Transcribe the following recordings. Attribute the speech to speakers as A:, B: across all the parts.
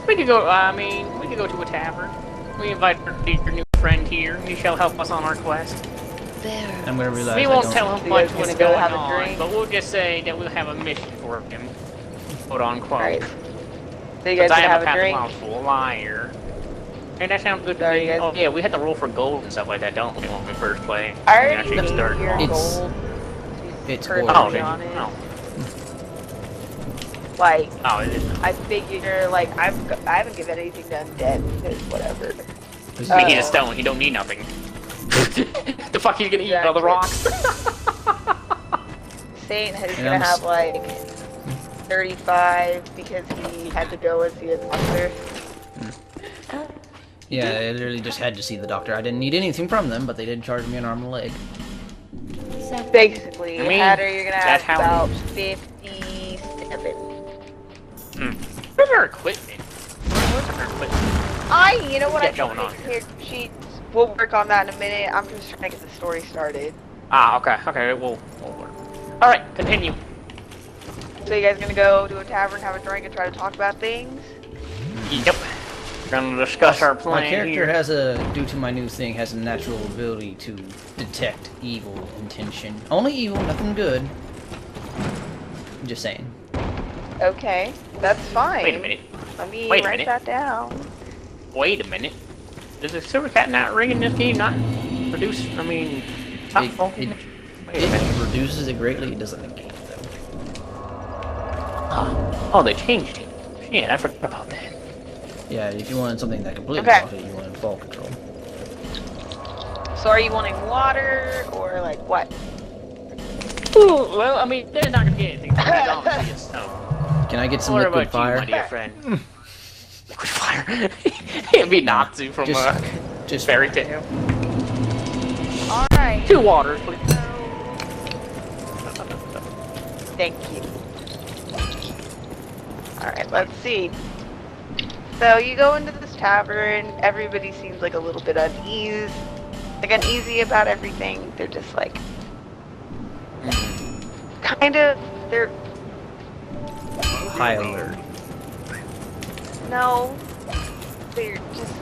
A: We could go, I mean, we could go to a tavern. We invite your new friend here. He shall help us on our quest.
B: There.
C: I'm gonna realize
A: We
C: I
A: won't
C: don't...
A: tell him
B: You
A: much
B: guys
A: what's
B: wanna go
A: going
B: have a
A: on,
B: drink?
A: but we'll just say that we'll have a mission for him. Quote unquote.
B: Alright. So you guys
A: Because I
B: gonna
A: am a
B: have a drink?
A: pathological liar. And that sounds good to
B: Sorry,
A: me.
B: guys.
A: Oh yeah, we had to roll for gold and stuff like that, don't we, when we first play?
B: I
A: We
B: already
A: actually
B: gave
A: started
B: your
A: off.
C: It's-
B: gold.
C: it's
B: Perfectly
A: Oh,
C: horrible.
A: did you?
B: on it.
A: Oh.
B: Like,
A: Oh, it is.
B: I figure, like, I haven't given anything to undead, because whatever.
A: I mean, he's a stone, he don't need nothing. The fuck he's gonna eat all the rocks?
B: Saint is
C: And
B: gonna
C: I'm
B: have, like, 35 because he had to go and see a doctor.
C: Yeah, I literally just had to see the doctor. I didn't need anything from them, but they did charge me an arm and a leg.
B: Basically,
A: I mean,
B: Hatter, you're gonna
A: that's
B: have
A: how
B: about 57.
A: Where's our equipment? Where's our equipment?
B: You know what, I
A: Get going on
B: can make sheets. We'll work on that in a minute. I'm just trying to get the story started.
A: Ah, okay, we'll work. Alright, continue.
B: So you guys gonna go to a tavern, have a drink, and try to talk about things?
A: Yep. We're gonna discuss our plan
C: My character
A: here.
C: has due to my new thing, has a natural ability to detect evil intention. Only evil, nothing good. Just saying.
B: Okay, that's fine.
A: Wait a minute.
B: Let me
A: Wait a
B: write
A: minute.
B: that down.
A: Wait a minute. Does the silver cat not ring in this game not produce, I mean, top
C: It-
A: full
C: it-
A: image? Wait a minute.
C: It reduces it greatly, it doesn't negate it though.
A: Oh, they changed it. Yeah, I forgot about that.
C: Yeah, if you wanted something that completely
B: Okay.
C: off it, you wanted fall control.
B: So are you wanting water, or like what?
A: Ooh, well, I mean, they're not gonna get anything from me, obviously, so.
C: Can I get some
A: What
C: liquid
A: about
C: fire?
A: you, my dear friend? Liquid fire? It'd be Natsu from
C: Just
A: Fairy Tale.
B: Alright.
A: 2 waters, please.
B: Thank you. Alright, let's see. So you go into this tavern, everybody seems like a little bit uneasy about everything. They're just like, they're,
C: high alert.
B: no, they're just,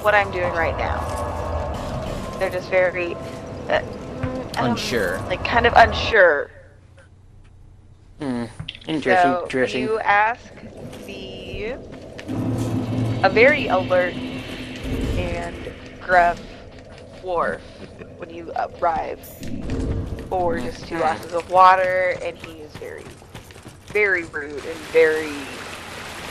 B: what I'm doing right now. They're just very,
C: Unsure.
B: like kind of unsure.
A: Interesting,
B: So
A: interesting.
B: you ask a very alert and gruff dwarf when you arrive for just 2 glasses of water, and he is very, very rude and very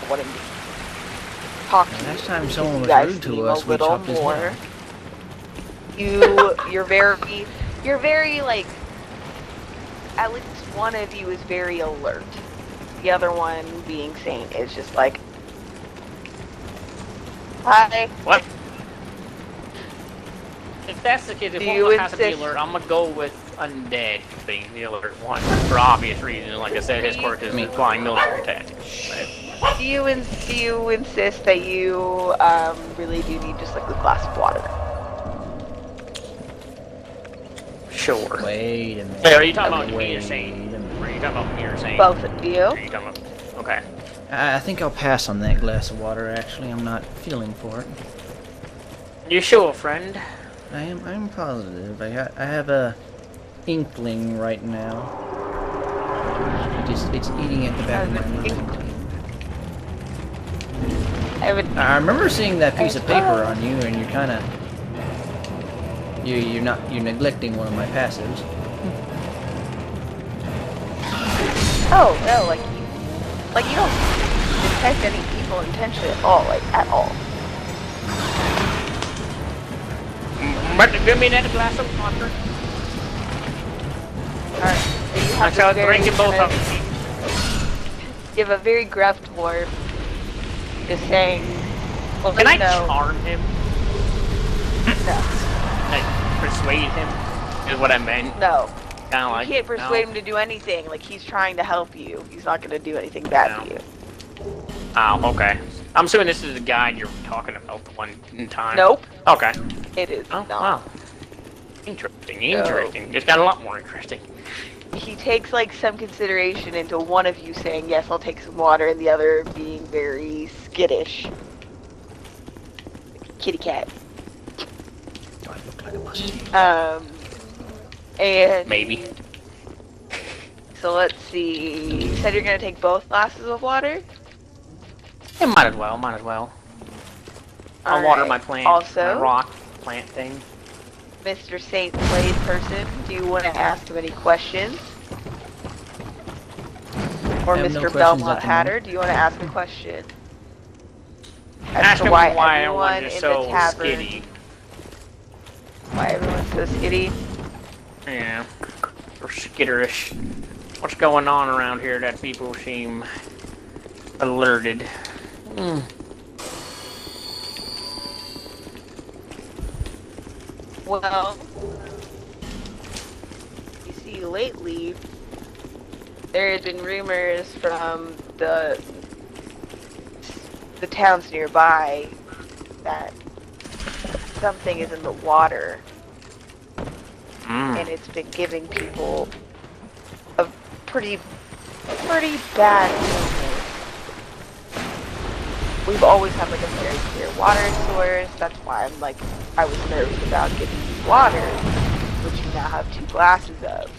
B: wanting to talk to you.
C: Last time someone
B: You
C: was
B: guys
C: rude
B: seem
C: to us,
B: a
C: we
B: little
C: chopped his
B: more.
C: head off.
B: You're very like, at least one of you is very alert. The other one, being Saint, is just like, hi.
A: What? If that's the case, if
B: Do
A: one
B: you
A: of us has to be
B: insist-
A: alert, I'm gonna go with Undead being the alert one. For obvious reasons, like I said, his quirk is applying military tactics. But
B: Do you insist that you really do need just like a glass of water?
A: sure.
C: Wait a minute.
A: Hey, are you talking about me
C: Wait
A: or
C: a
A: Saint?
C: minute.
A: Or are you talking about me or Saint?
B: Both of you.
A: Are you talking about... Okay.
C: I think I'll pass on that glass of water, actually. I'm not feeling for it.
A: You sure, friend?
C: I'm positive. I have a inkling right now. It's eating at the back of my mind. I remember seeing that piece of paper on you, and you're kind of you're neglecting one of my passives.
B: Oh no, like you don't detect any evil intention at all, like at all.
A: But give me that glass of water.
B: Alright, so you
A: I
B: have
A: shall
B: this very
A: drink it both
B: kind
A: of
B: of-
A: them.
B: You have a very gruff dwarf just saying, well,
A: Can I
B: no,
A: charm him?
B: no,
A: Like, persuade him? Is what I meant.
B: no.
A: Kinda
B: You
A: like,
B: can't persuade
A: no.
B: him to do anything. Like, he's trying to help you. He's not going to do anything bad
A: No.
B: to you.
A: Oh, okay. I'm assuming this is the guy you're talking about the one in time.
B: Nope,
A: Okay.
B: it is
A: Oh,
B: not.
A: wow. Interesting, interesting. Just got a lot more interesting.
B: he takes like some consideration into one of you saying yes, I'll take some water, and the other being very skittish. Kitty cat.
C: Do I look like a musty?
B: And
A: Maybe.
B: so let's see. You said you're gonna take both glasses of water?
A: Yeah, might as well, might as well. I'll water
B: Alright.
A: my plant,
B: Also,
A: my rock plant thing.
B: Mr. Saint Blade person, do you want to ask him any questions? Or
C: I have no
B: Mr.
C: questions
B: Belmont
C: at the
B: Hatter,
C: moment.
B: do you want to ask a question? As
A: Ask
B: to
A: him
B: why
A: why
B: everyone
A: everyone's
B: in
A: so
B: the tavern,
A: skitty.
B: why everyone's so skitty?
A: Yeah, or skitterish. What's going on around here that people seem alerted?
B: Well, you see, lately there had been rumors from the towns nearby that something is in the water, and it's been giving people a pretty bad illness. We've always had like a very clear water source. That's why I was nervous about getting you water, which you now have 2 glasses of.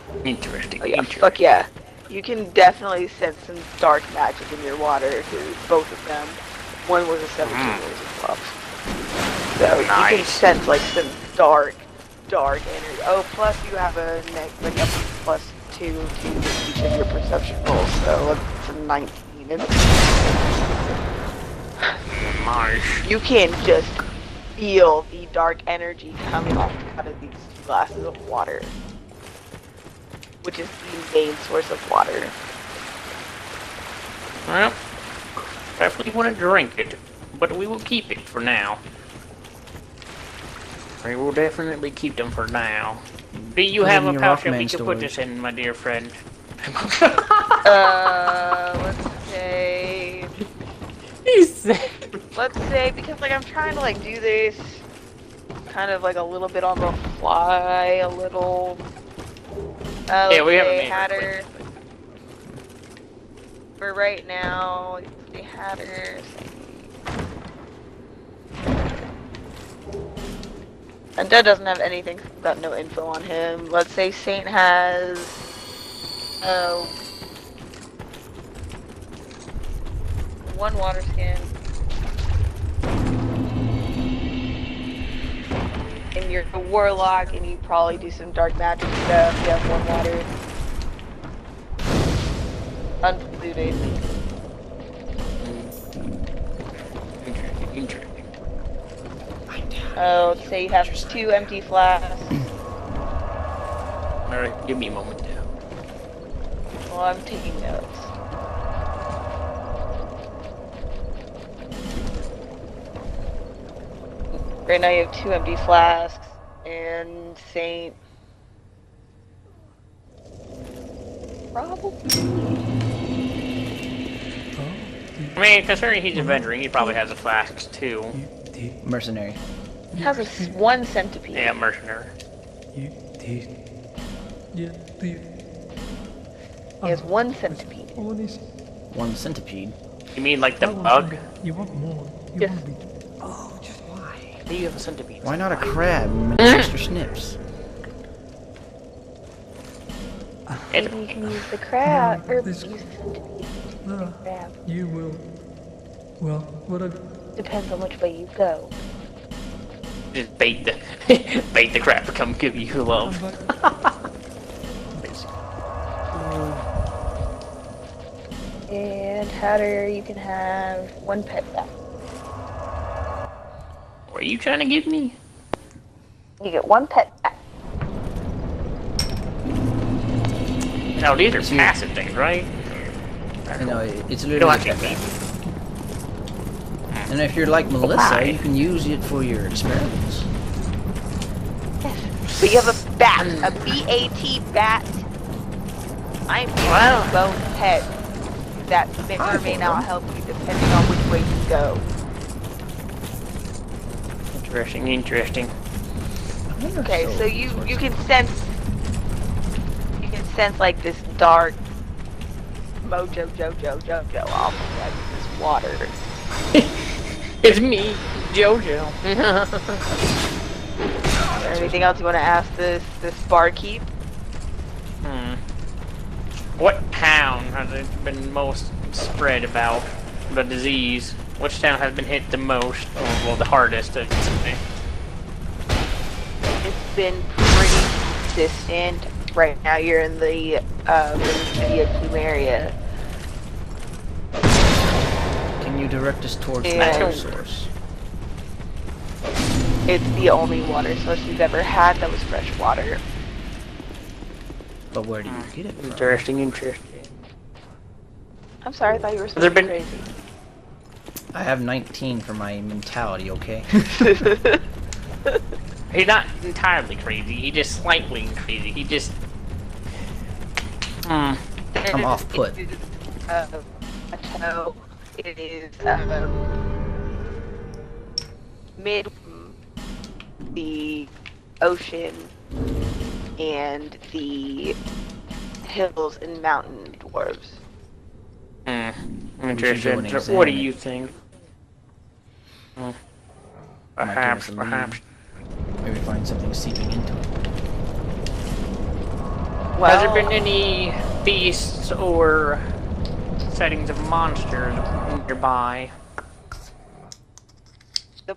B: So
A: Interesting.
B: oh yeah,
A: Interesting.
B: fuck yeah. You can definitely sense some dark magic in your water, because both of them, one was a 17, one was a 12. So you can
A: Nice.
B: sense like some dark energy. Oh, plus you have a +2 to each of your perception rolls, so it's a 19.
A: Nice.
B: You can just feel the dark energy coming off out of these 2 glasses of water, which is the main source of water.
A: Well, definitely want to drink it, but we will keep it for now. We will definitely keep them for now. Do you
C: Put it
A: have
C: in
A: a
C: your
A: pouch that
C: Rockman
A: we can put
C: storage.
A: this in, my dear friend?
B: Let's say,
A: He said.
B: because like I'm trying to like do this kind of like a little bit on the fly, a little.
A: Yeah, we haven't
B: say
A: made it
B: Hatter.
A: quick.
B: For right now, let's see, Hatter. And Dad doesn't have anything, got no info on him. Let's say Saint has, one water skin. And you're a warlock, and you probably do some dark magic stuff. You have 1 water. Unpolluted.
A: Interesting.
B: Oh, let's say you have 2 empty flasks.
A: Alright, give me a moment now.
B: Well, I'm taking notes. Right now you have 2 empty flasks, and Saint... Probably...
A: I mean, considering he's a veteran, he probably has a flask too.
C: Mercenary.
B: has a 1 centipede.
A: Yeah, mercenary.
B: He has 1 centipede.
C: 1 centipede.
A: You mean like the bug?
D: You want more. You
B: Yes.
D: want to be. Oh, just why?
A: Do you have a centipede?
C: Why not a crab, Mr. Snips?
B: Maybe you can use the crab, or use
D: This-
B: the centipede.
D: No,
B: Crab.
D: you will. Well, what I.
B: Depends on which way you go.
A: Just bait the bait the crap to come give you love. Basically.
B: And Hatter, you can have 1 pet back.
A: What are you trying to give me?
B: You get 1 pet back.
A: No, these are
C: See-
A: passive things, right?
C: You know, it's
A: You don't
C: literally.
A: actually need them.
C: And if you're like Melissa,
A: Why?
C: you can use it for your experiments.
B: But you have a bat, a B-A-T bat. I'm giving
A: Wow.
B: you both pets that may or may not help you depending on which way you go.
A: Interesting, interesting.
B: Okay, so you can sense like this dark mojo jojo off of like this water.
A: It's me, Jojo.
B: Is there anything else you want to ask this barkeep?
A: What town has it been most spread about the disease? Which town has been hit the most, or well, the hardest, I should say?
B: It's been pretty consistent. Right now, you're in the Vietnam area.
C: Can you direct us towards the
B: Yeah.
C: water source?
B: It's the only water source we've ever had that was fresh water.
C: But where do you get it from?
A: Interesting, interesting.
B: I'm sorry, I thought you were supposed
A: There
B: to be
A: been-
B: crazy.
C: I have 19 for my mentality, okay?
A: He's not entirely crazy, he just slightly crazy. He just...
C: I'm off put.
B: It is, plateau. It is mid the ocean and the hills and mountain dwarves.
A: Interesting.
C: an exam.
A: What do you think?
C: Might
A: Perhaps,
C: give us a lead.
A: perhaps.
C: Maybe find something seeping into it.
B: Well,
A: Has there been any beasts or settings of monsters nearby?
B: the,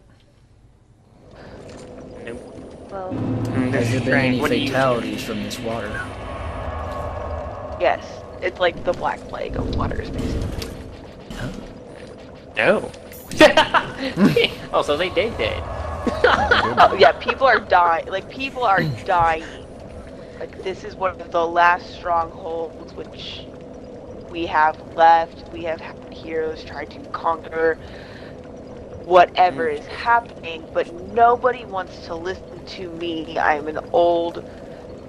A: Nope.
B: well,
C: Has there been any
A: What do you-
C: fatalities from this water?
B: yes, it's like the Black Plague of waters, basically.
A: No. Oh, so they did that.
B: Oh, yeah, people are dying. Like, people are dying. Like, this is one of the last strongholds which we have left. We have heroes trying to conquer whatever is happening, but nobody wants to listen to me. I'm an old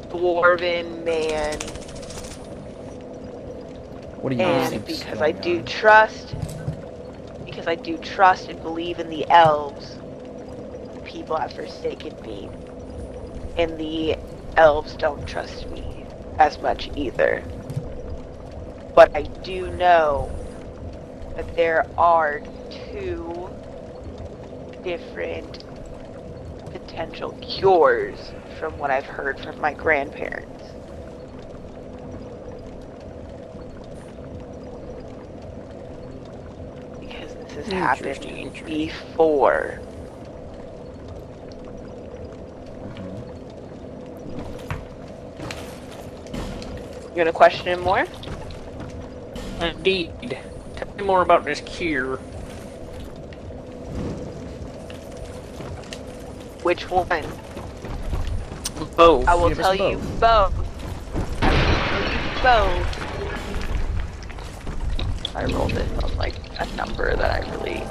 B: dwarven man,
C: What do you
B: and
C: think?
B: because I do trust and believe in the elves, people have forsaken me, and the elves don't trust me as much either. But I do know that there are 2 different potential cures from what I've heard from my grandparents. Because this has happened
A: Interesting.
B: before. You gonna question him more?
A: Indeed. Tell me more about this cure.
B: Which one?
A: Both.
B: I will
C: Give us
B: tell you both. I will tell you both. I rolled it on like a number that I really.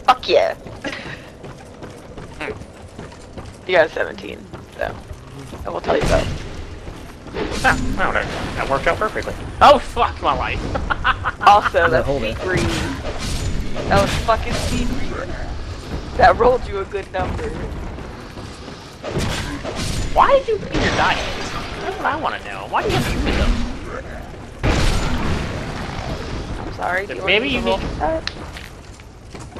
B: Fuck yeah! You got a 17, so I will tell you both.
A: Ah, well, that worked out perfectly. Oh, fuck my life.
B: Also, that's
C: hold it.
B: sea breeze. That was fucking sea breeze. That rolled you a good number.
A: Why did you pick your dice? That's what I want to know. Why do you have to pick them?
B: I'm sorry. Do you
A: Maybe
B: want me to
A: you
B: roll
A: need-
B: for that?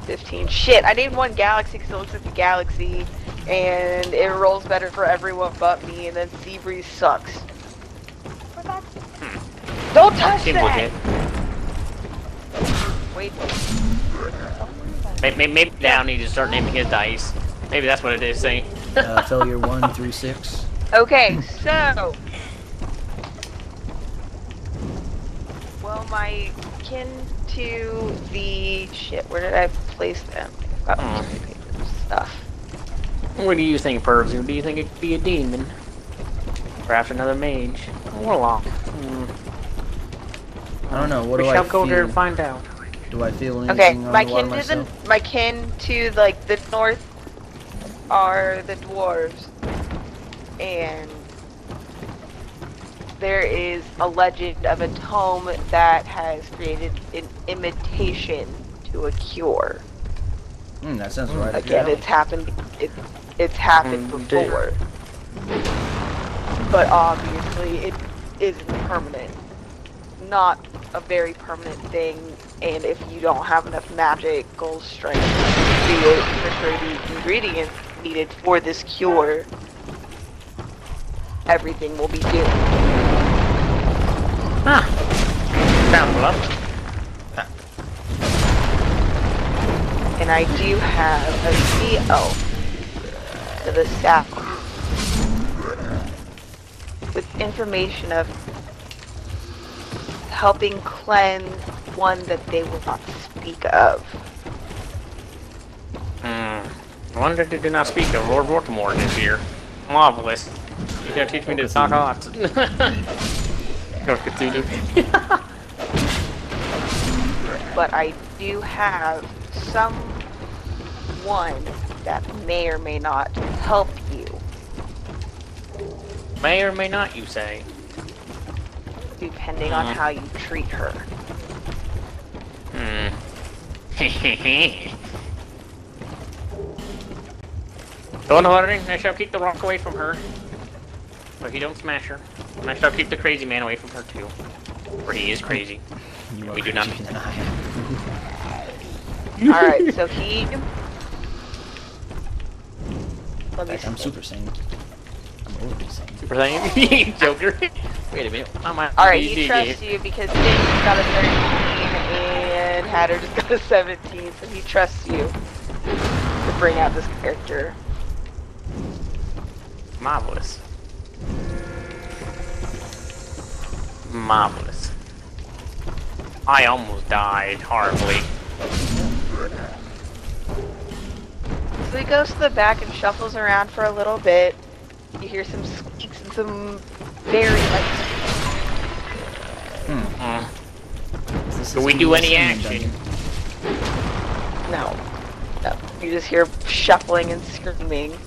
B: 15. Shit, I named one galaxy because it looks like a galaxy, and it rolls better for everyone but me, and then Seabreeze sucks. Don't touch
A: Seems
B: that!
A: legit.
B: Wait.
A: Maybe now need to start naming his dice. Maybe that's what it is saying.
C: Failure 1 through 6.
B: Okay, so... Well, my kin to the... Shit, where did I place them? I've got so many pages of stuff.
A: What do you think, Pervs? Do you think it could be a demon? Perhaps another mage? A warlock?
C: I don't know. What
A: We
C: do I
A: shall go there and
C: feel?
A: find out.
C: Do I feel anything
B: Okay,
C: on
B: my
C: the water
B: kin to the
C: myself?
B: my kin to like the north are the dwarves, and there is a legend of a tome that has created an imitation to a cure.
C: That sounds right.
B: Again, it's happened. It's happened before, but obviously it isn't permanent. Not a very permanent thing, and if you don't have enough magical strength to procure the ingredients needed for this cure, everything will be doomed.
A: Ah. Sounds lovely.
B: And I do have a CO to the staff with information of helping cleanse one that they will not speak of.
A: I wonder they did not speak of Lord Vorkamore this year. Marvelous. You're gonna teach me to talk lots. Go Cthulhu.
B: But I do have someone that may or may not help you,
A: May or may not, you say?
B: depending on how you treat her.
A: Don't worry, I shall keep the rock away from her. But he don't smash her. And I shall keep the crazy man away from her too. For he is crazy. We do not.
C: Than I am.
B: Alright, so he... Let me
C: I'm
B: see.
C: Super Saiyan. I'm overly Saiyan.
A: Super Saiyan? Joker. Wait a minute.
B: Alright, he trusts you because Din just got a 13 and Hatter just got a 17, so he trusts you to bring out this character.
A: Marvelous. Marvelous. I almost died horribly.
B: So he goes to the back and shuffles around for a little bit. You hear some squeaks and some very light
A: Do we do any action?
B: No. No. You just hear shuffling and screaming.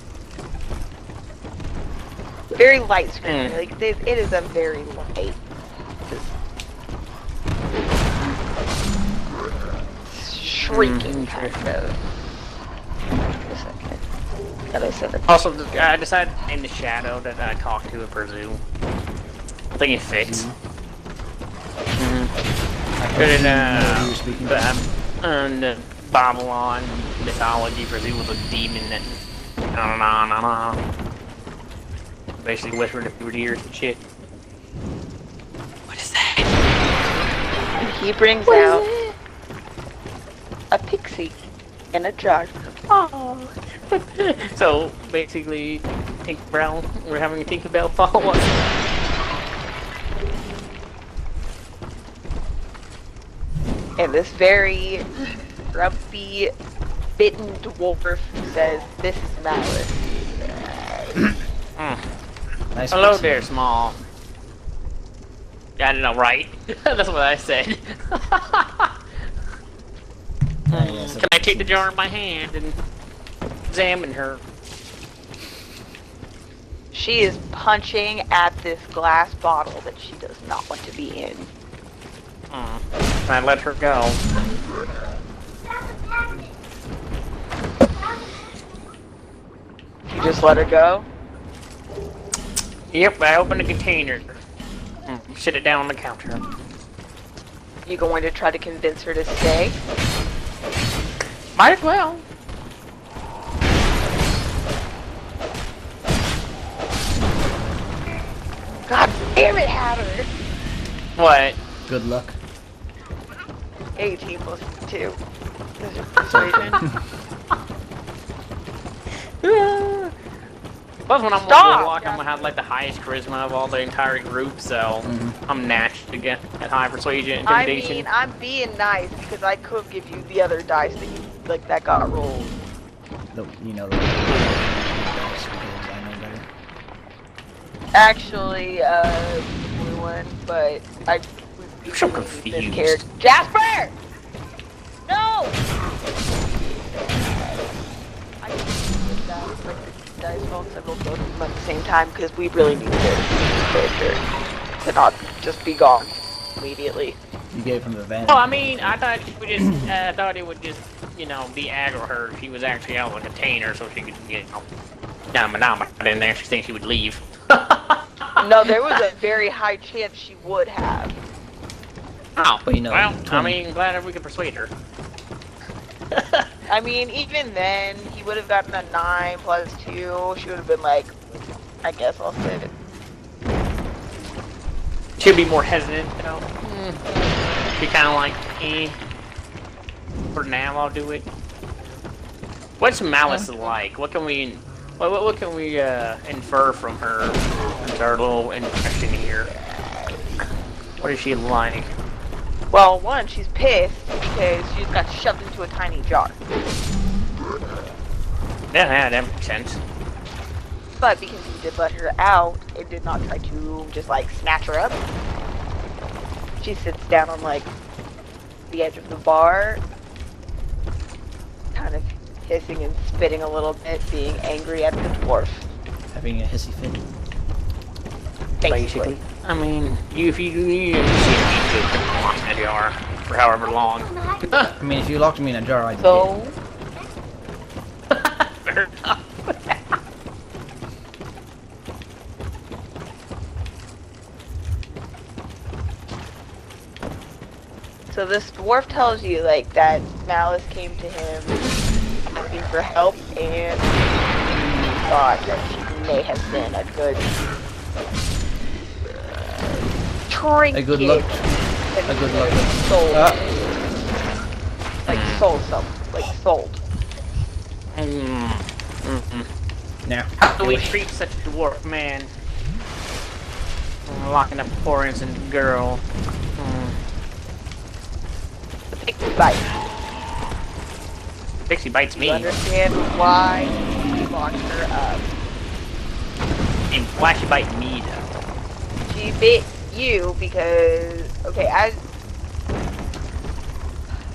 B: Very light screaming. Like, it is a very light. Shrieking kind of. Wait a second. Gotta send it.
A: Also, I decided in the shadow that I talked to a presume. I think it fits. Good enough. And Babylon mythology, presume was a demon that basically whispered a few ears and shit. What is that?
B: And he brings out a pixie in a jar.
A: Oh. So basically, Tinkerbell, we're having a Tinkerbell follow us.
B: And this very grumpy, bitten dwarf says, "This is Malice."
C: Nice
A: Hello
C: pixie.
A: there, small. I don't know, right? That's what I said. Can I take the jar in my hand and examine her?
B: She is punching at this glass bottle that she does not want to be in.
A: Can I let her go?
B: You just let her go?
A: Yep, I opened the container. Sit it down on the counter.
B: You going to try to convince her to stay?
A: Might as well.
B: God damn it, Hatter!
A: What?
C: Good luck.
B: 18 plus 2. That's your persuasion.
A: Plus, when I'm
B: Stop!
A: on walk, I'm gonna have like the highest charisma of all the entire group, so I'm natched to get at high persuasion,
B: I
A: intimidation.
B: mean, I'm being nice because I could give you the other dice that you that got rolled.
C: You know the dice because I know better.
B: Actually, blue one, but I.
A: I'm so
B: This
A: confused.
B: character, Jasper! No! I can with that, like the dice rolls. I rolled both of them at the same time because we really need this character to not just be gone immediately.
C: You gave him the advantage.
A: Well, I mean, I thought it would just, be aggro her if she was actually out of the container, so she could, nama. I didn't actually think she would leave.
B: No, there was a very high chance she would have.
A: Oh,
C: Well,
A: well,
C: 20.
A: I mean, glad we could persuade her.
B: I mean, even then, he would have gotten a 9 plus 2. She would have been like, I guess I'll sit.
A: She'd be more hesitant, though. Be kind of like, for now, I'll do it. What's Malice like? What can we infer from her? That's our little impression here. What is she like?
B: Well, one, she's pissed because she just got shoved into a tiny jar.
A: Yeah, that makes sense.
B: But because he did let her out, it did not try to just like snatch her up. She sits down on like the edge of the bar, kind of hissing and spitting a little bit, being angry at the dwarf.
C: Having a hissy fit.
B: Basically.
A: I mean, if you see me in a jar for however long.
C: I mean, if you locked me in a jar, I'd
B: So,
A: Fair enough.
B: so this dwarf tells you like that Malice came to him asking for help, and he thought that she may have been a good trinket.
C: A good luck.
B: And
C: A good luck.
B: sold.
C: Ah.
B: Like sold some. Like sold.
C: Now.
A: How do we treat such a dwarf man? Locking up a poor innocent girl.
B: The pixie bite.
A: Pixie bites me.
B: You understand why he locked her up?
A: And why she bite me though?
B: She bit you because, okay,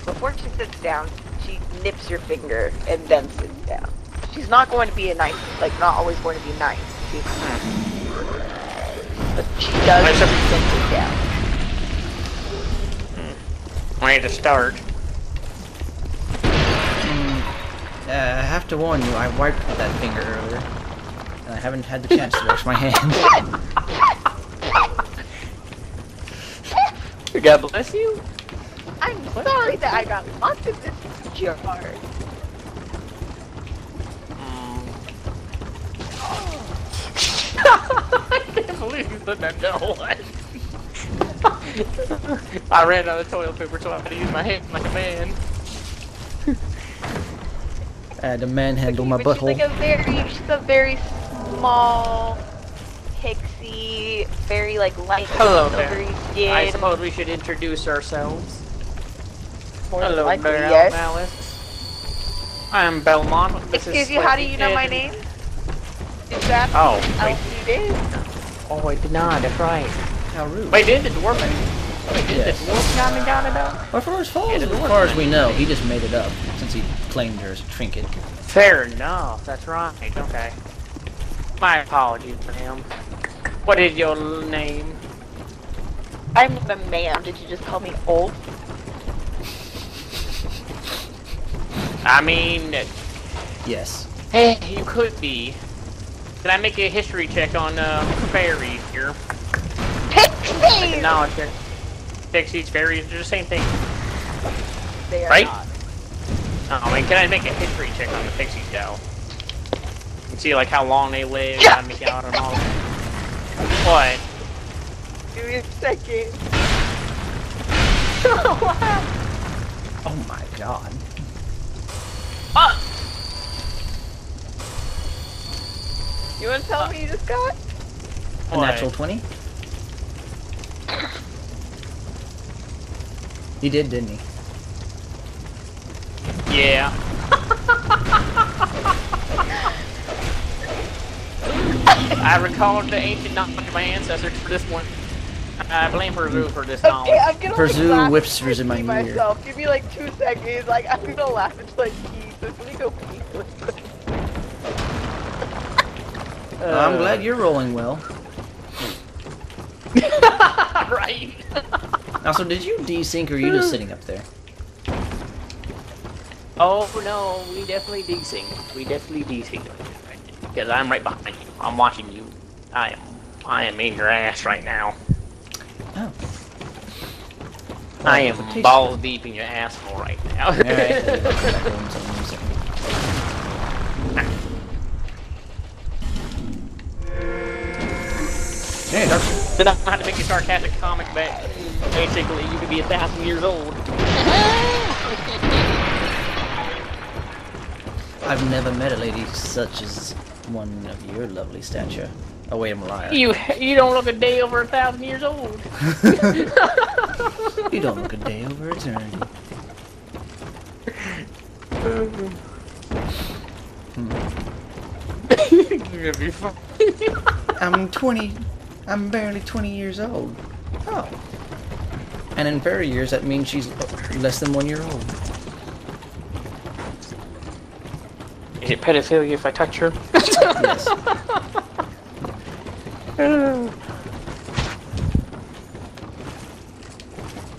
B: before she sits down, she nips your finger and then sits down. She's not going to be not always going to be nice. But she does sit down.
A: Way to start.
C: I have to warn you, I wiped that finger earlier. And I haven't had the chance to wash my hands.
A: God bless you.
B: I'm sorry that I got locked in this jar.
A: I can't believe you said that no one. I ran out of toilet paper, so I had to use my hand like a man.
C: I had to manhandle my
B: But
C: butthole.
B: she's a very small pixie, very like light
A: Hello there.
B: silvery skin.
A: I suppose we should introduce ourselves.
B: More than
A: Hello
B: likely,
A: there,
B: yes.
A: Malice. I'm Belmont. This
B: Excuse
A: is
B: you, how do you know my
A: Sleepy
B: name? Is that
A: Oh,
B: how
A: wait.
B: you did?
A: Oh, I did not. That's right.
C: How rude.
A: Wait, did the dwarf? Wait, did
C: Yes.
A: the dwarf got it out?
C: Well, for
A: Yeah, the dwarf
C: far as
A: man.
C: we know, he just made it up since he claimed her as a trinket.
A: Fair enough. That's right. Okay. My apologies, ma'am. What is your name?
B: I'm not a man. Did you just call me old?
A: I mean,
C: Yes.
A: hey, you could be. Can I make a history check on fairies here?
B: Pixies!
A: Knowledge check. Pixies, fairies, they're the same thing.
B: They are
A: Right?
B: not.
A: Oh, I mean, can I make a history check on the pixies, though? And see, like, how long they live,
B: Yeah.
A: how many out and all that. What?
B: Give me a second.
C: Oh my god.
B: You want to tell me you just got?
C: A
A: What?
C: natural 20? He did, didn't he?
A: Yeah. I recalled the ancient knowledge of my ancestors for this one. I blame Perzu for this knowledge.
B: Okay, I'm gonna
C: Perzu
B: laugh
C: whispers in my
B: to
C: ear.
B: myself. Give me like 2 seconds. Like I'm gonna laugh until I pee. So let me go pee really quick.
C: I'm glad you're rolling well.
A: Right.
C: Also, did you desync or are you just sitting up there?
A: Oh no, we definitely desync. We definitely desync. Because I'm right behind you. I'm watching you. I am in your ass right now.
C: Oh.
A: I am balls deep in your asshole right now.
C: Alright. Hey, Dark.
A: Then I had to make a sarcastic comment, but basically you could be 1,000 years old.
C: I've never met a lady such as one of your lovely stature. Oh wait, I'm a liar.
A: You don't look a day over 1,000 years old.
C: You don't look a day over eternity.
A: You're gonna be fun.
C: I'm barely 20 years old. Oh. And in fairy years, that means she's less than 1 year old.
A: Is it pedophilia if I touch her?
C: Yes.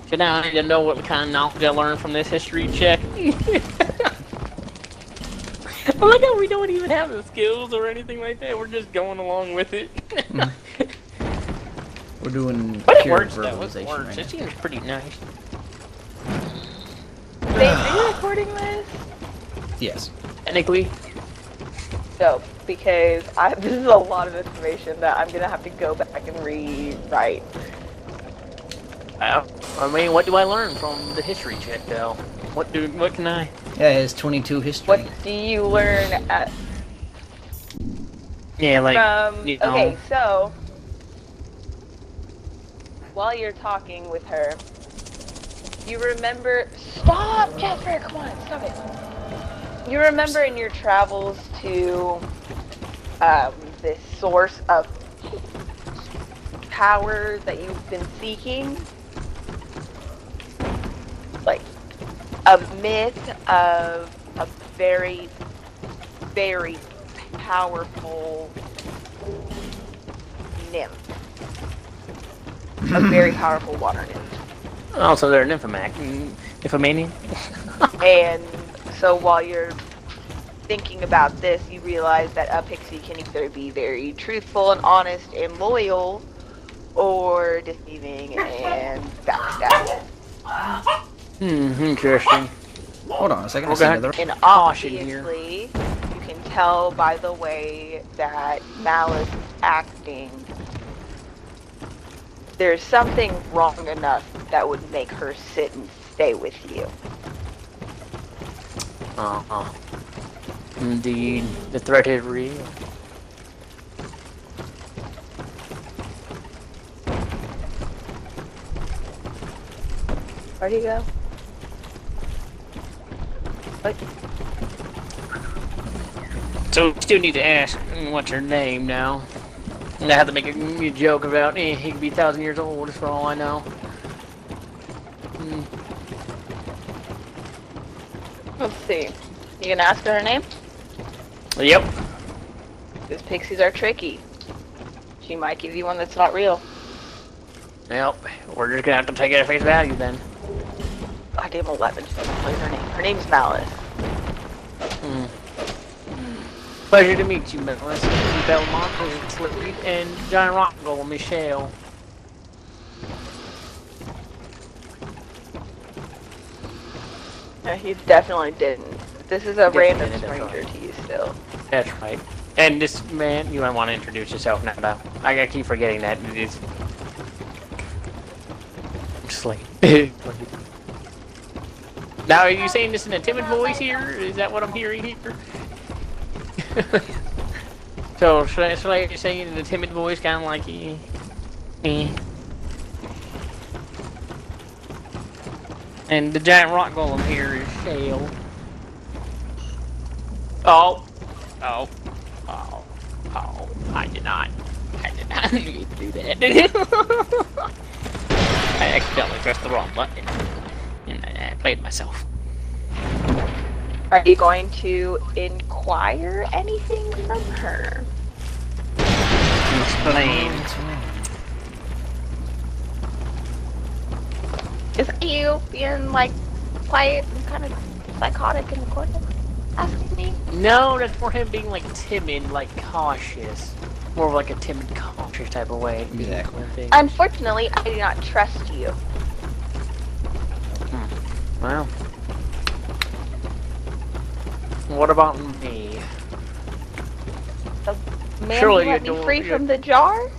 A: So now I need to know what kind of knowledge I learned from this history check. I like how we don't even have the skills or anything like that. We're just going along with it.
C: We're doing
A: But it
C: pure
A: works though. It
C: verbalization
A: works.
C: right
A: It
C: now.
A: seems pretty nice.
B: Babe, are you recording this?
C: Yes.
A: Technically,
B: No, because this is a lot of information that I'm gonna have to go back and rewrite.
A: I mean, what do I learn from the history check though? What can I?
C: Yeah, it has 22 history.
B: What do you learn at
A: Yeah, like
B: from?
A: you know,
B: Okay, so while you're talking with her, you remember. Stop, Jasper! Come on, stop it. You remember in your travels to this source of power that you've been seeking? Like a myth of a very, very powerful nymph. A very powerful water nymph.
A: also they're nymphomaniac.
B: And so while you're thinking about this, you realize that a pixie can either be very truthful and honest and loyal, or deceiving and backstabbing.
A: Interesting.
C: Hold on a second. I
A: Okay.
C: see another.
B: And
A: Caution here.
B: obviously, you can tell by the way that Malice is acting, there's something wrong enough that would make her sit and stay with you.
A: Indeed, the threat is real.
B: Where'd he go? What?
A: So we still need to ask what's her name now. And I have to make a joke about he could be 1,000 years old for all I know.
B: Let's see. You gonna ask her name?
A: Yep.
B: Because pixies are tricky. She might give you one that's not real.
A: Yep. We're just gonna have to take it at face value then.
B: Goddamn 11. What is her name? Her name's Malice.
A: Pleasure to meet you, Melissa. Belmont, Slippery, and Giant Rock Golem, Michelle.
B: No, he definitely didn't. This is a random
A: Definitely didn't,
B: stranger to you still.
A: That's right. And this man, you might want to introduce yourself now. Though. I keep forgetting that it is. Slade. Now, are you saying this in a timid voice here? Is that what I'm hearing here? So, should I say it in a timid voice, kind of like, And the giant rock golem here is Shale. Oh, I did not need to do that. I accidentally pressed the wrong button, and I played myself.
B: Are you going to inquire anything from her?
A: Explain.
B: Is it you being like quiet and kind of psychotic in the corner? Asking me?
A: No, that's more him being like timid, like cautious. More of like a timid, cautious type of way.
C: Exactly.
A: Thing.
B: Unfortunately, I do not trust you.
A: Well. What about me?
B: The man
A: Surely
B: who let
A: you
B: me
A: don't-
B: free
A: you-
B: from the jar?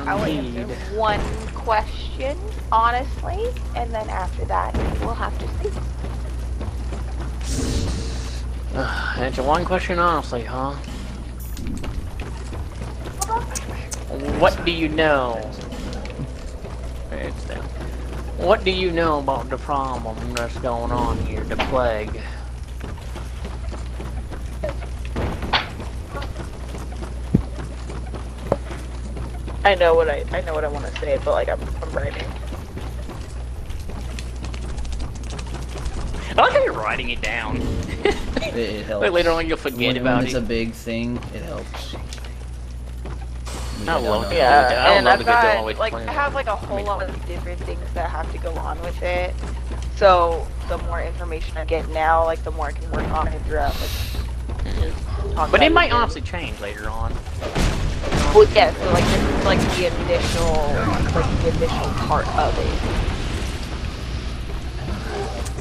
B: I will
A: Indeed.
B: answer one question, honestly, and then after that, we'll have to see.
A: Answer one question honestly, huh? What do you know? It's down. What do you know about the problem that's going on here, the plague?
B: I know what I want to say, but like I'm writing.
A: I like how you're writing it down.
C: It helps.
A: Like later on you'll forget
C: when
A: about
C: it's
A: it.
C: a big thing, it helps.
A: I love it.
B: Yeah,
A: I
B: and
A: love
B: I've
A: a good
B: got
A: long way to
B: like
A: plan.
B: I have like a whole lot of different things that have to go on with it. So the more information I get now, like the more I can work on it throughout. Like, talk
A: But
B: about
A: it might
B: again.
A: honestly change later on.
B: Well, yeah. So like this is like the initial part of it.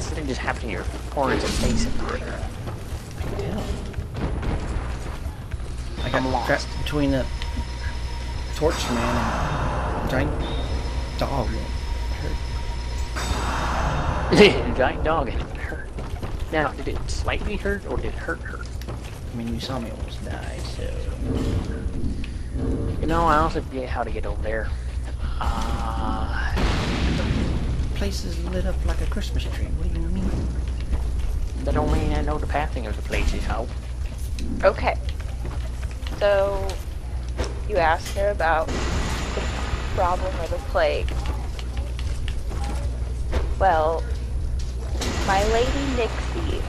A: Something just happened to your horns and face in there.
C: I got
A: I'm lost.
C: trapped between the torch man and giant dog.
A: Giant dog and it hurt. Now, did it slightly hurt or did it hurt her?
C: I mean, you saw me almost die, so...
A: You know, I also forget how to get over there.
C: The place is lit up like a Christmas tree. What do you mean?
A: That don't mean I know the pathing of the places, how?
B: Okay. So you asked her about the problem or the plague. Well, my lady Nixie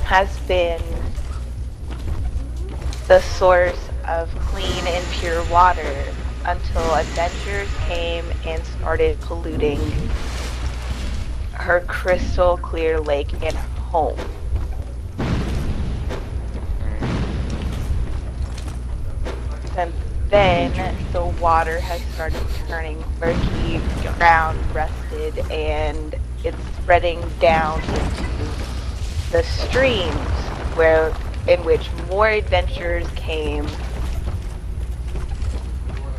B: has been the source of clean and pure water until adventurers came and started polluting her crystal clear lake and home. And then the water has started turning murky, brown, rusted, and it's spreading down into the streams in which more adventurers came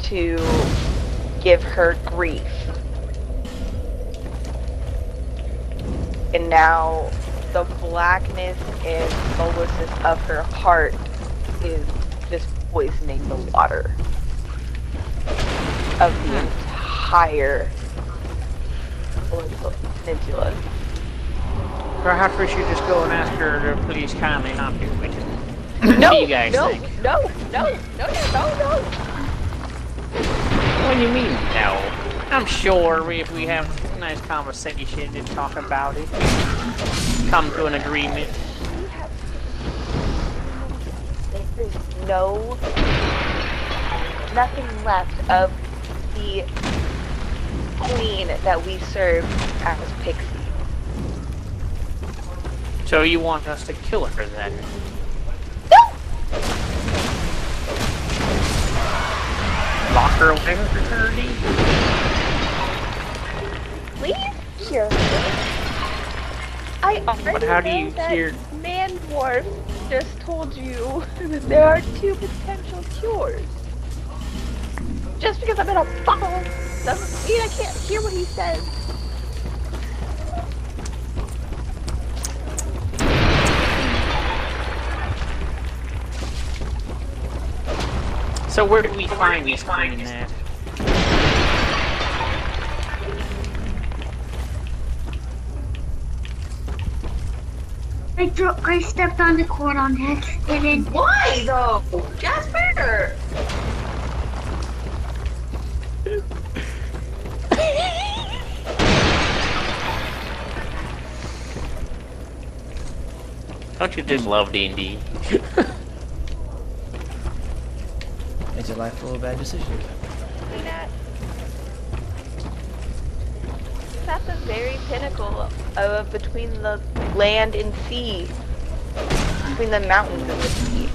B: to give her grief. And now the blackness and soullessness of her heart is just poisoning the water of the entire peninsula.
A: Perhaps we should just go and ask her to please kindly not do it.
B: No,
A: What do you guys
B: no,
A: think?
B: no.
A: What do you mean, no? I'm sure if we have a nice conversation and talk about it, come to an agreement.
B: There's nothing left of the queen that we served as Pixie.
A: So you want us to kill her then? Lock her away for eternity?
B: Please hear me. I already
A: how do
B: know
A: you
B: that
A: hear-
B: Man Dwarf just told you that there are 2 potential cures. Just because I'm in a bottle doesn't mean I can't hear what he says.
A: So where do we find this queen at?
E: I stepped on the cord on accident.
F: Why though? Jasper!
A: Don't you just love D&D?
C: It's a life full of bad decisions.
B: at the very pinnacle of between the land and sea, between the mountains and the sea.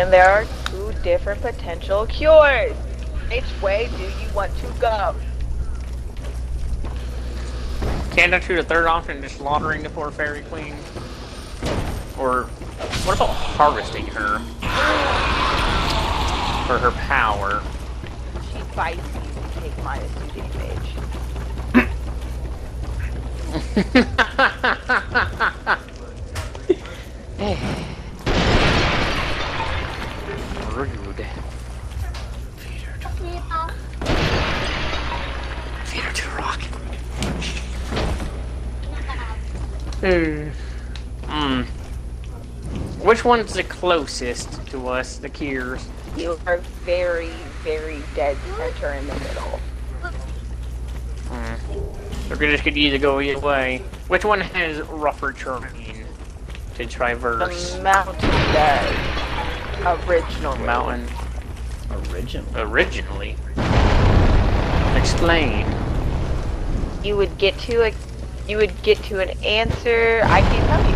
B: And there are two different potential cures. Which way do you want to go?
A: Can't I choose a third option, just slaughtering the poor fairy queen? Or what about harvesting her for her power?
B: She bites you and take -2 damage.
A: Rude. Feed her to rock. Which one's the closest to us, the cures?
B: You are very, very dead center in the middle.
A: We're just gonna either go either way. Which one has rougher terrain to traverse?
B: The mountain does. Original
A: Mountain. Originally. Explain.
B: You would get to an answer. I can't tell you.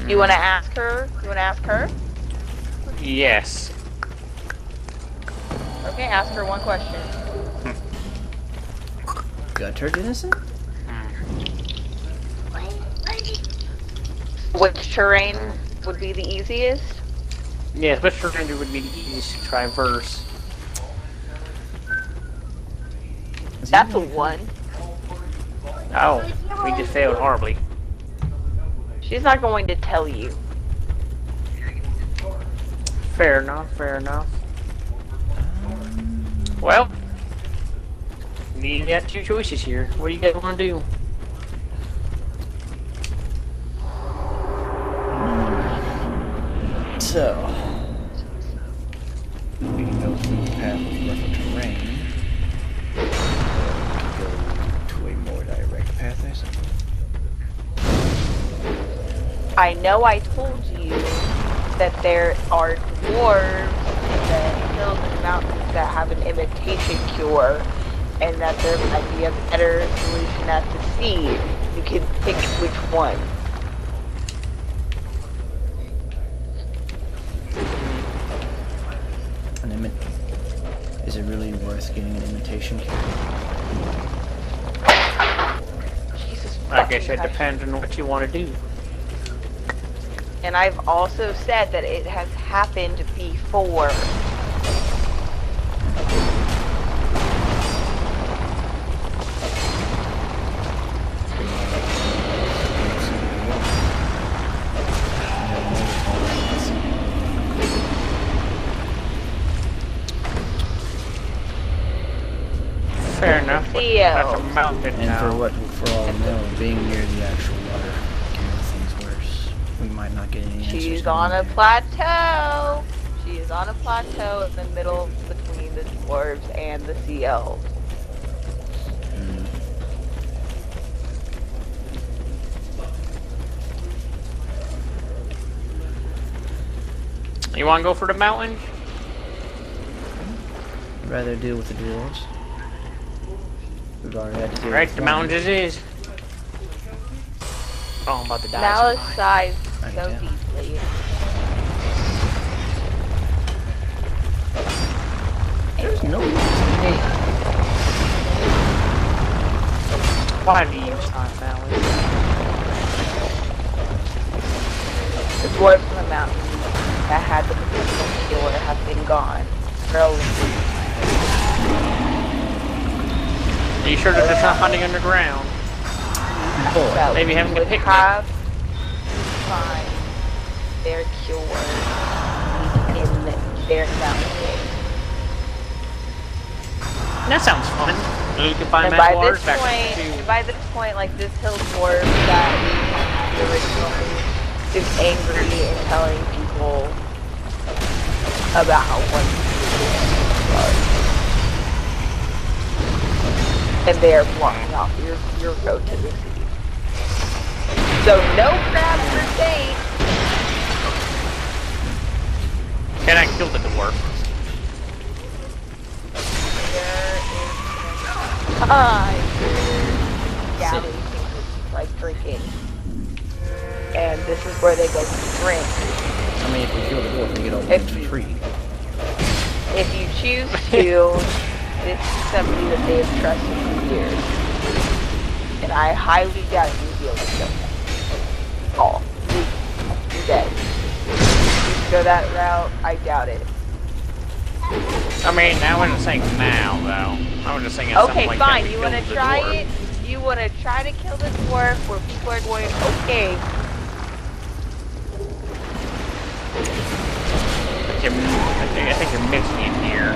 B: You want to ask her?
A: Yes.
B: Okay, ask her one question.
C: Gutter innocent?
B: Which terrain would be the easiest?
A: Yes, which terrain would be the easiest to traverse?
B: That's a 1.
A: Oh, we just failed horribly.
B: She's not going to tell you.
A: Fair enough, fair enough. Well, you got two choices here. What do you guys want to do?
C: So, we can go through the path of rougher terrain. Go to a more direct path, I suppose.
B: I know I told you that there are dwarves in the hills and mountains that have an imitation cure, and that there might be a better solution at the seed. You can pick which one.
C: Is it really worth getting an imitation cure?
B: Jesus
A: I guess
B: fucking
A: it depends on what you want to do.
B: And I've also said that it has happened before.
A: Fair enough. But that's a mountain
C: And
A: now.
C: for all we know, being near the actual water can make things worse. We might not get any answers.
B: She's on a plateau. She is on a plateau in the middle between the dwarves and the sea elves.
A: You want to go for the mountain?
C: I'd rather deal with the dwarves. We've already had to deal
A: Alright,
C: with
A: the
C: one.
A: mountains it is. Oh, I'm about to die.
B: Malice
A: sometime.
B: sighs
C: I
B: so
C: can.
B: deeply.
C: There's no
A: Why do you use time, Malice?
B: The dwarves in the mountains that had the potential killer have been gone.
A: Are you sure that it's not hunting underground?
B: Well,
A: Maybe having
B: you
A: a
B: would
A: picnic.
B: have to find their cure in their mountain.
A: That sounds fun. You can find
B: And
A: Matt
B: by
A: Waters
B: this
A: back
B: point,
A: to
B: like this hill dwarf that we originally is angry and telling people about what and they are blocking off your road to the sea. So no crab for date.
A: Can I kill the dwarf?
B: Galley things like drinking. And this is where they go to drink.
C: I mean, if we kill the dwarf, we get all the
B: If
C: things
B: you-
C: for free.
B: If you choose to, this is somebody that they have trusted for years. And I highly doubt you'll be able to kill them. All. You're dead. If you go that route, I doubt it.
A: I mean, I wasn't saying now, though. I was just saying at some
B: Okay,
A: point
B: fine.
A: that we
B: You wanna
A: killed the
B: try
A: dwarf.
B: it? You wanna try to kill the dwarf where people are going, okay.
A: I think you're mixing it here.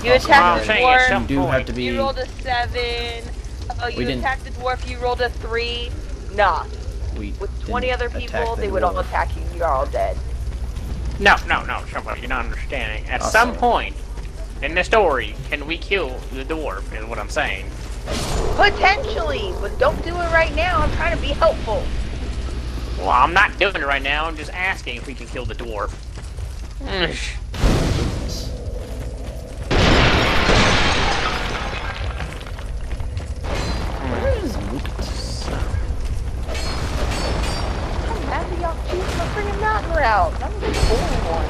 B: You
C: Also,
B: attack
A: I'm
B: the
A: saying at some
B: dwarf,
C: You do have
A: point.
C: to be.
B: you rolled a 7. Oh,
C: We
B: you
C: didn't-
B: attacked the dwarf, you rolled a 3. Nah.
C: We
B: With 20
C: didn't
B: other
C: attack
B: people,
C: the
B: they would all
C: dwarf.
B: attack you, you're all dead.
A: No, somebody, you're not understanding. At
C: Also-
A: some point in the story, can we kill the dwarf, is what I'm saying.
B: Potentially, but don't do it right now. I'm trying to be helpful.
A: Well, I'm not doing it right now, I'm just asking if we can kill the dwarf.
C: Where is Lucas?
B: I'm happy y'all choosing the freaking mountain route. I'm the boring one.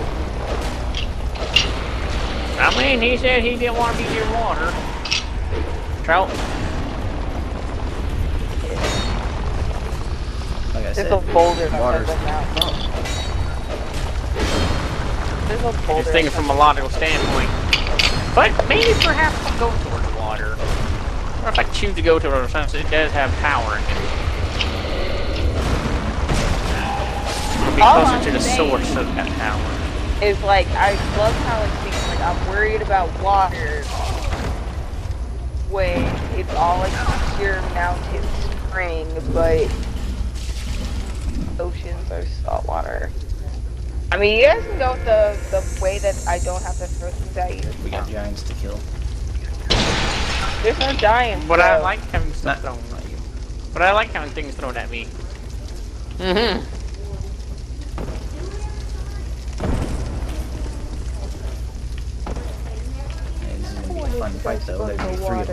A: I mean, he said he didn't want to be near water. Trout?
C: Like I
B: There's
C: said,
B: a boulder that
C: water's
B: says that mountain. There's a boulder.
A: Just thinking from a logical standpoint. But maybe perhaps I'll go towards water. Or if I choose to go towards water, since it does have power in it. I'll be
B: All
A: closer
B: I'm
A: to the
B: saying-
A: source of that power.
B: Is like, I love how it seems like I'm worried about water when it's all like pure mountain spring, but oceans are saltwater. I mean, you guys can go with the way that I don't have to throw things at you.
C: we got giants to kill.
B: There's no giants.
A: But I
B: though.
A: like having stuff thrown at you. But I like having things thrown at me. Mm-hmm.
C: Hey, this is gonna be a fun fight though. There's gonna be 3 of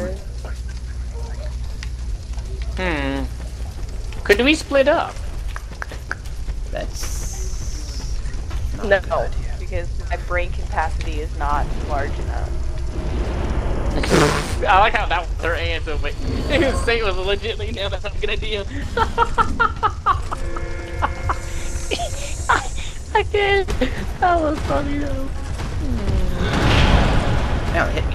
C: them.
A: Could we split up?
C: That's not
B: No,
C: a good idea.
B: because my brain capacity is not large enough.
A: I like how that was their answer, but say it was legitimately now that's not a good idea. I did. That was funny though.
C: Now it hit me.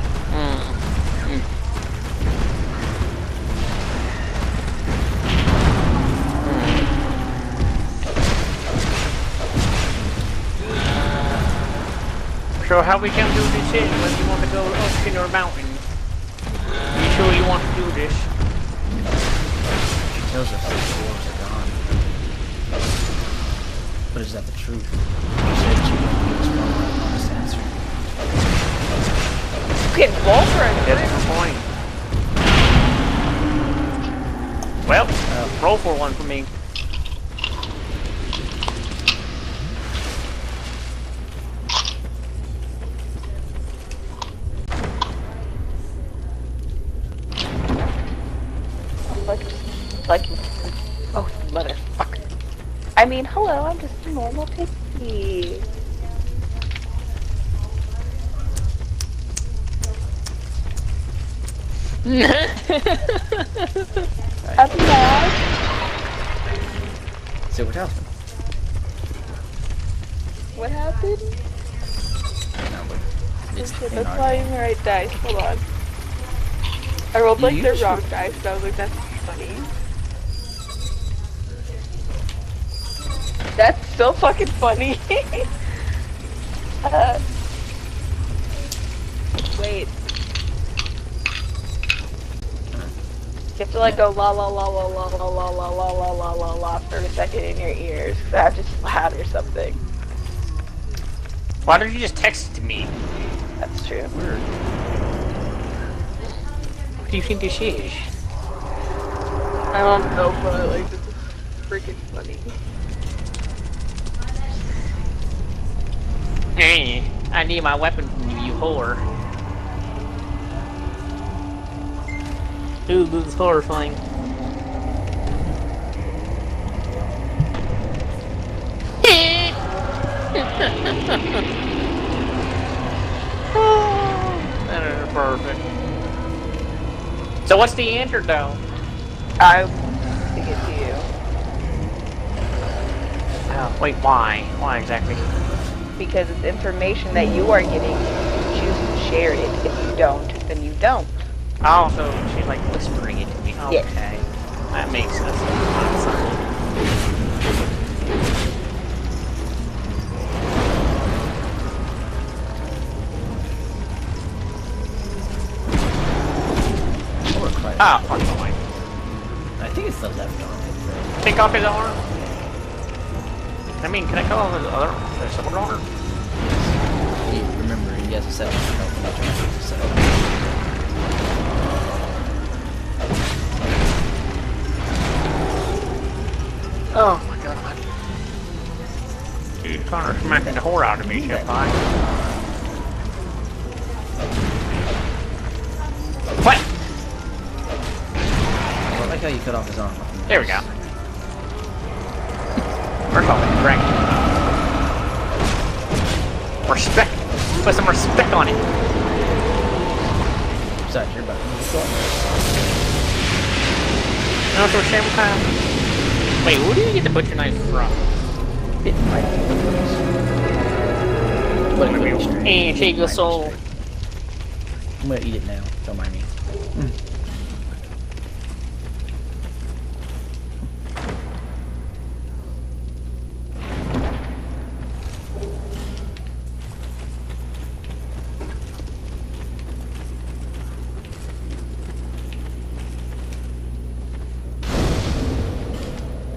A: So how we can do this is whether you want to go ocean or mountain. You sure you want to do this?
C: She tells us the dwarves are gone. But is that the truth? She said she would give us one honest answer.
B: You can roll for a
A: That's the point. Well, roll for one for me.
B: like, oh, motherfucker. I mean, hello, I'm just a normal pixie. I'm mad.
C: So what happened?
B: What happened?
C: No, but it's
B: Shit,
C: in
B: that's
C: our
B: not
C: game.
B: even the right dice. Hold on. I rolled like
C: You
B: the
C: should-
B: wrong dice, so I was like, that's funny. That's so fucking funny. Wait. You have to like go la la la la la la la la la la la la la for a second in your ears. That just loud or something.
A: Why don't you just text it to me?
B: That's true.
A: What do you think this is?
B: I don't know, but like this is freaking funny.
A: Hey, I need my weapon from you, you whore. Ooh, this is horrifying. That is perfect. So what's the antidote?
B: I to get to you
A: Oh, wait, why? Why exactly?
B: because it's information that you are getting. You choose to share it. If you don't, then you don't.
A: Oh, so she's like whispering it to me. Okay.
B: Yes.
A: That makes sense. Ah, fuck my.
C: I think it's the left arm.
A: Take off his arm. I mean, can I cut off his other his other arm?
C: Remember, he has a set of health and not a set.
A: Oh my god. He's kind of smacking the whore out of me, shit, fine. What?
C: I like how you cut off his arm.
A: There we go. First of all, right. Respect. Put some respect on it.
C: Besides, you're about to move
A: No, so shame time. Wait, where do you get the butcher knife from?
C: Bit right in the place. But it could be straight.
A: And take your soul.
C: I'm gonna eat it now. Don't mind me.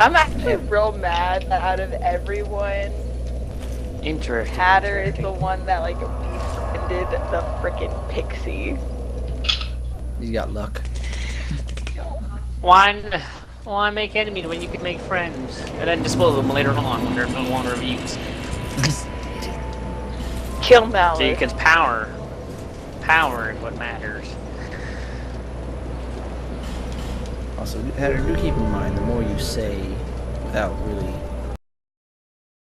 B: I'm actually real mad that out of everyone,
A: Interesting.
B: Hatter is the one that like befriended the frickin' pixie.
C: He's got luck.
A: Why make enemies when you can make friends? And then dispose of them later on when they're no longer of use.
B: Kill Malice.
A: See, because power is what matters.
C: Also, Hatter, do keep in mind, the more you say without really